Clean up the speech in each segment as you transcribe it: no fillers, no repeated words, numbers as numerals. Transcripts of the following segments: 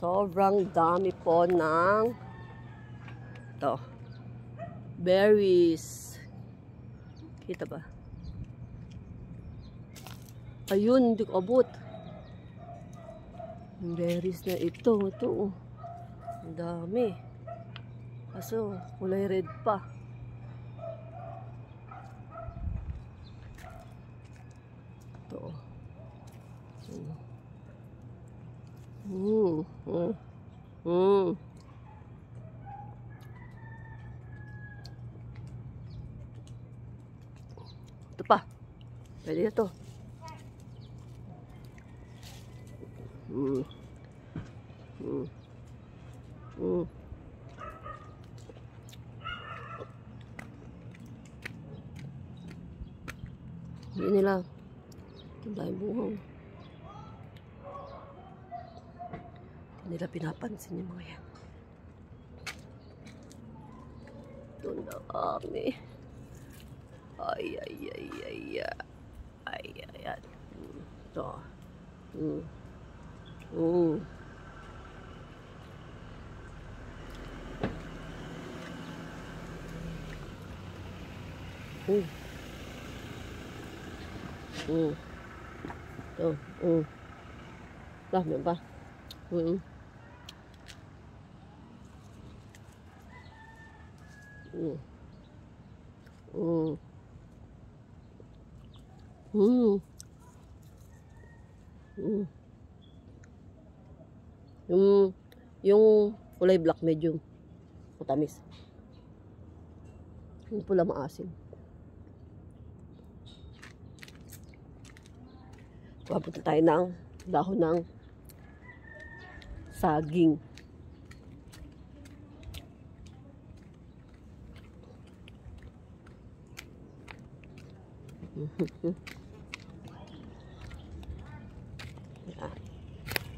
Sobrang dami po ng ito, berries. Kita ba? Ayun, hindi ko abot. Berries na ito. Ito. Ang dami. Kaso, kulay red pa. Ito. Ito pa. Pwede na ito. Hindi nila. Ang dahil buhong. Hindi nila pinapansin yung mga yan. Ito na kami. Ay. Ito. Ito. Dami ba? Yung kulay black medium matamis, yung pula maasim. Papunta tayo ng dahon ng saging.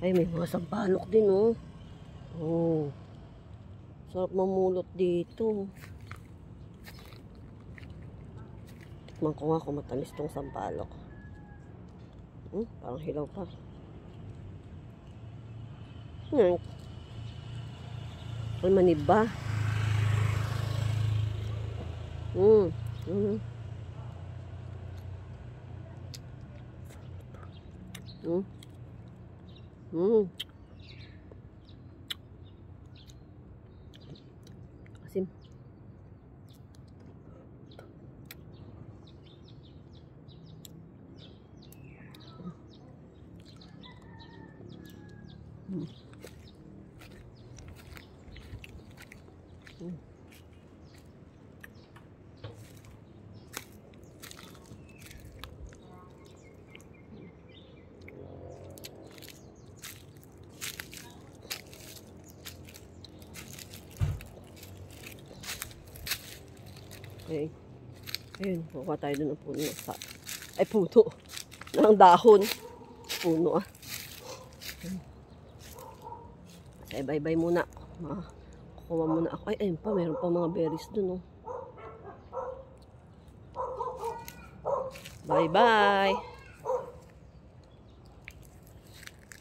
Ay, may mga sampalok din, oh. Oh. Sarap mamulot dito. Tikman ko nga kung matamis tong sampalok. Parang hilaw pa. Ay, maniba. Asim. Okay. Ayun, kukuha tayo doon ng puno. Ay, puno. Ng dahon. Puno, ah. Say, bye-bye muna. Kukuha muna ako. Ay, ayun pa. Meron pa mga berries doon, oh. Bye-bye.